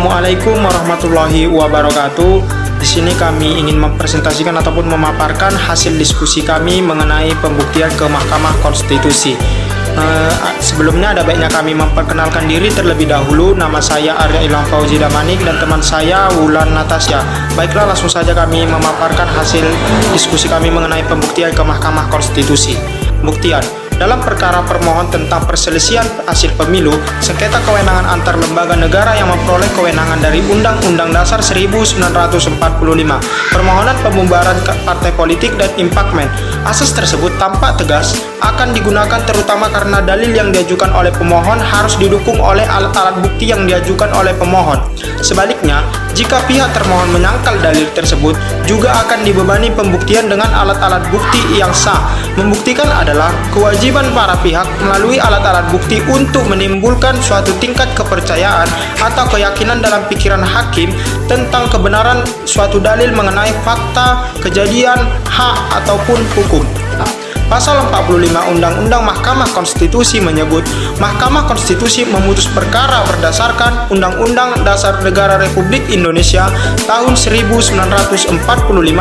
Assalamualaikum warahmatullahi wabarakatuh. Di sini kami ingin mempresentasikan ataupun memaparkan hasil diskusi kami mengenai pembuktian ke Mahkamah Konstitusi. Sebelumnya ada baiknya kami memperkenalkan diri terlebih dahulu. Nama saya Arya Ilham Fauzi Damanik dan teman saya Wulan Natasya. Baiklah, langsung saja kami memaparkan hasil diskusi kami mengenai pembuktian ke Mahkamah Konstitusi. Pembuktian dalam perkara permohon tentang perselisihan hasil pemilu, sengketa kewenangan antar lembaga negara yang memperoleh kewenangan dari Undang-Undang Dasar 1945, permohonan pembubaran partai politik dan impeachment. Asas tersebut tampak tegas akan digunakan terutama karena dalil yang diajukan oleh pemohon harus didukung oleh alat-alat bukti yang diajukan oleh pemohon. Sebaliknya, jika pihak termohon menyangkal dalil tersebut, juga akan dibebani pembuktian dengan alat-alat bukti yang sah. Membuktikan adalah kewajiban para pihak melalui alat-alat bukti untuk menimbulkan suatu tingkat kepercayaan atau keyakinan dalam pikiran hakim tentang kebenaran suatu dalil mengenai fakta, kejadian, hak, ataupun hukum. Pasal 45 Undang-Undang Mahkamah Konstitusi menyebut, Mahkamah Konstitusi memutus perkara berdasarkan Undang-Undang Dasar Negara Republik Indonesia tahun 1945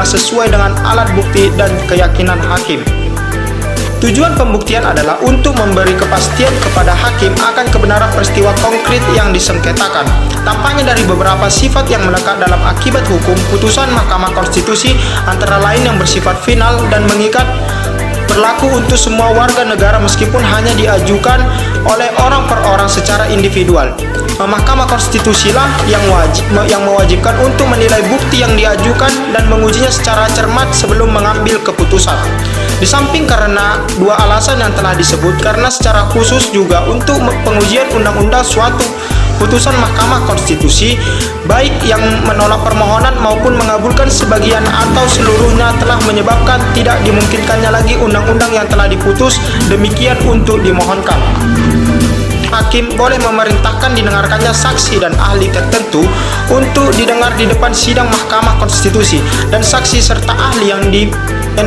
sesuai dengan alat bukti dan keyakinan hakim. Tujuan pembuktian adalah untuk memberi kepastian kepada hakim akan kebenaran peristiwa konkret yang disengketakan. Tampaknya dari beberapa sifat yang melekat dalam akibat hukum, putusan Mahkamah Konstitusi antara lain yang bersifat final dan mengikat berlaku untuk semua warga negara meskipun hanya diajukan oleh orang per orang secara individual. Mahkamah Konstitusi lah yang mewajibkan untuk menilai bukti yang diajukan dan mengujinya secara cermat sebelum mengambil keputusan. Di samping karena dua alasan yang telah disebut, karena secara khusus juga untuk pengujian undang-undang suatu putusan Mahkamah Konstitusi, baik yang menolak permohonan maupun mengabulkan sebagian atau seluruhnya telah menyebabkan tidak dimungkinkannya lagi undang-undang yang telah diputus demikian untuk dimohonkan. Hakim boleh memerintahkan didengarkannya saksi dan ahli tertentu untuk didengar di depan sidang Mahkamah Konstitusi, dan saksi serta ahli yang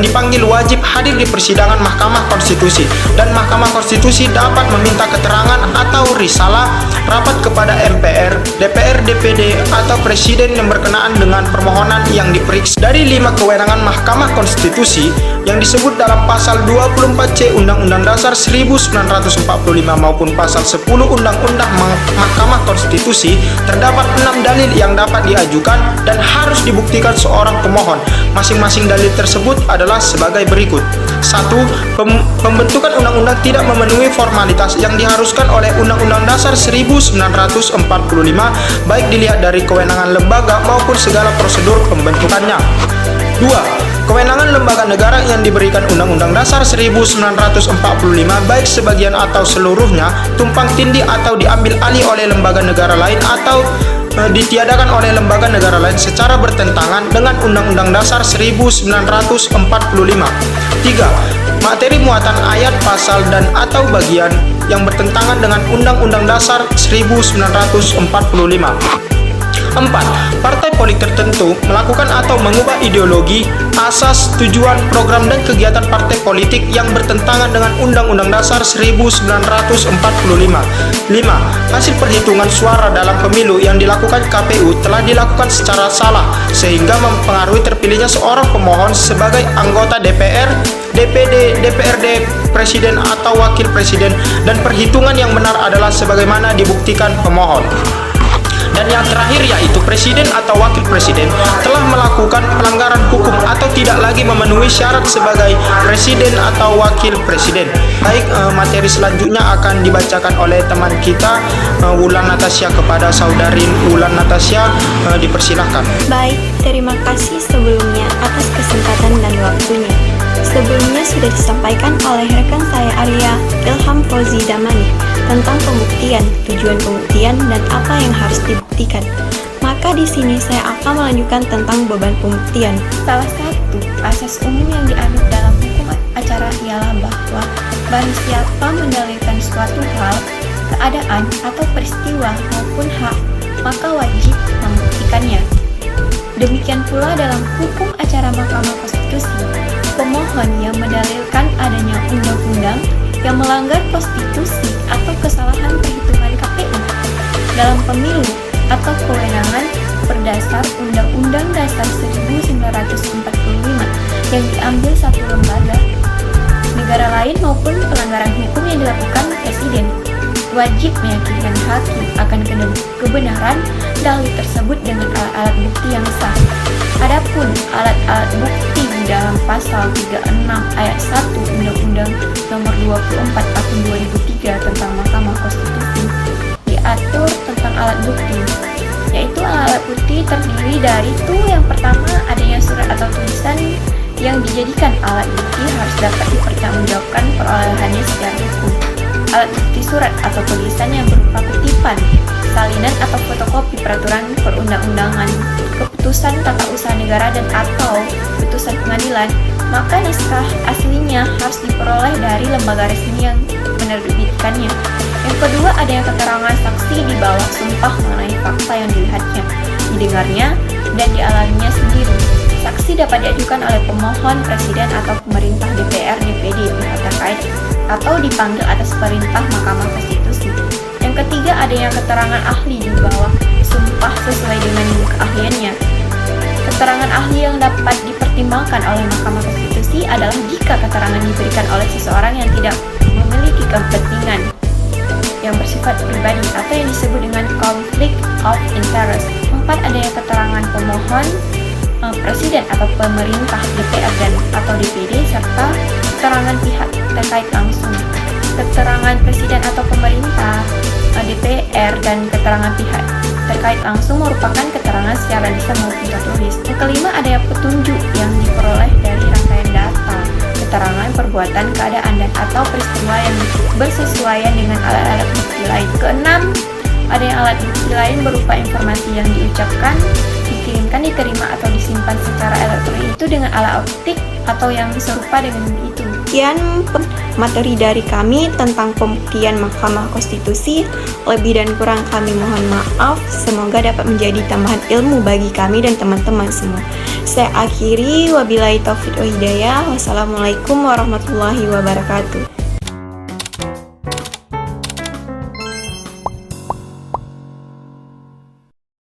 dipanggil wajib hadir di persidangan Mahkamah Konstitusi, dan Mahkamah Konstitusi dapat meminta keterangan atau risalah rapat kepada MPR, DPR, DPD, atau Presiden yang berkenaan dengan permohonan yang diperiksa. Dari 5 kewenangan Mahkamah Konstitusi yang disebut dalam pasal 24C Undang-Undang Dasar 1945 maupun pasal 10 Undang-Undang Mahkamah Konstitusi, terdapat 6 dalil yang dapat diajukan dan harus dibuktikan seorang pemohon. Masing-masing dalil tersebut adalah sebagai berikut. 1. Pembentukan undang-undang tidak memenuhi formalitas yang diharuskan oleh Undang-Undang Dasar 1945, baik dilihat dari kewenangan lembaga maupun segala prosedur pembentukannya. 2. Kewenangan lembaga negara yang diberikan Undang-Undang Dasar 1945, baik sebagian atau seluruhnya, tumpang tindih atau diambil alih oleh lembaga negara lain atau ditiadakan oleh lembaga negara lain secara bertentangan dengan Undang-Undang Dasar 1945. 3. Materi muatan ayat, pasal, dan atau bagian yang bertentangan dengan Undang-Undang Dasar 1945. 4. Partai politik tertentu melakukan atau mengubah ideologi, asas, tujuan, program, dan kegiatan partai politik yang bertentangan dengan Undang-Undang Dasar 1945. 5. Hasil perhitungan suara dalam pemilu yang dilakukan KPU telah dilakukan secara salah sehingga mempengaruhi terpilihnya seorang pemohon sebagai anggota DPR, DPD, DPRD, Presiden atau Wakil Presiden, dan perhitungan yang benar adalah sebagaimana dibuktikan pemohon. Dan yang terakhir yaitu Presiden atau Wakil Presiden telah melakukan pelanggaran hukum atau tidak lagi memenuhi syarat sebagai Presiden atau Wakil Presiden. Baik, materi selanjutnya akan dibacakan oleh teman kita Wulan Natasya. Kepada saudari Wulan Natasya, dipersilahkan. Baik, terima kasih sebelumnya atas kesempatan dan waktunya. Sebelumnya sudah disampaikan oleh rekan saya Arya Ilham Fauzi Damanik tentang pembuktian, tujuan pembuktian, dan apa yang harus dibuktikan. Maka di sini saya akan melanjutkan tentang beban pembuktian. Salah satu asas umum yang dianut dalam hukum acara ialah bahwa barang siapa mendalilkan suatu hal, keadaan, atau peristiwa maupun hak, maka wajib membuktikannya. Demikian pula dalam hukum acara Mahkamah Konstitusi, pemohon yang mendalilkan adanya undang-undang yang melanggar konstitusi atau kesalahan perhitungan KPU dalam pemilu atau kewenangan berdasar Undang-Undang Dasar 1945 yang diambil satu lembaga negara lain maupun pelanggaran hukum yang dilakukan Presiden wajib meyakinkan hakim akan kebenaran dalil tersebut dengan alat-alat bukti yang sah. Adapun alat-alat bukti di dalam pasal 36 ayat 1 Undang-Undang Nomor 24 Tahun 2003 tentang Mahkamah Konstitusi diatur tentang alat bukti, yaitu alat bukti terdiri dari yang pertama adanya surat atau tulisan yang dijadikan alat bukti harus dapat dipertanggungjawabkan perolehannya secara hukum. Alat bukti surat atau tulisan yang berupa kutipan, salinan atau fotokopi peraturan perundang-undangan, keputusan tata usaha negara dan atau putusan pengadilan, maka naskah aslinya harus diperoleh dari lembaga resmi yang menerbitkannya. Yang kedua, adanya keterangan saksi di bawah sumpah mengenai fakta yang dilihatnya, didengarnya, dan dialaminya sendiri. Saksi dapat diajukan oleh pemohon, presiden, atau pemerintah, DPR, DPD, pihak terkait, atau dipanggil atas perintah Mahkamah Konstitusi. Yang ketiga, adanya keterangan ahli di bawah sumpah sesuai dengan keahliannya. Keterangan ahli yang dapat dipertimbangkan oleh Mahkamah Konstitusi adalah jika keterangan diberikan oleh seseorang yang tidak memiliki kepentingan yang bersifat pribadi atau yang disebut dengan conflict of interest. 4. Adanya keterangan pemohon, presiden atau pemerintah, DPR dan atau DPD, serta keterangan pihak terkait langsung. Keterangan presiden atau pemerintah, DPR dan keterangan pihak terkait langsung merupakan keterangan secara lisan maupun tertulis. Yang kelima, adanya petunjuk yang diperoleh dari rangkaian data, keterangan, perbuatan, keadaan dan atau peristiwa yang bersesuaian dengan alat-alat bukti lain. Keenam, adanya alat bukti lain berupa informasi yang diucapkan, dikirimkan, diterima atau disimpan secara elektronik itu dengan alat optik atau yang serupa dengan itu. Sekian materi dari kami tentang pembuktian Mahkamah Konstitusi. Lebih dan kurang kami mohon maaf. Semoga dapat menjadi tambahan ilmu bagi kami dan teman-teman semua. Saya akhiri, wabillahi taufiq wa hidayah. Wassalamualaikum warahmatullahi wabarakatuh.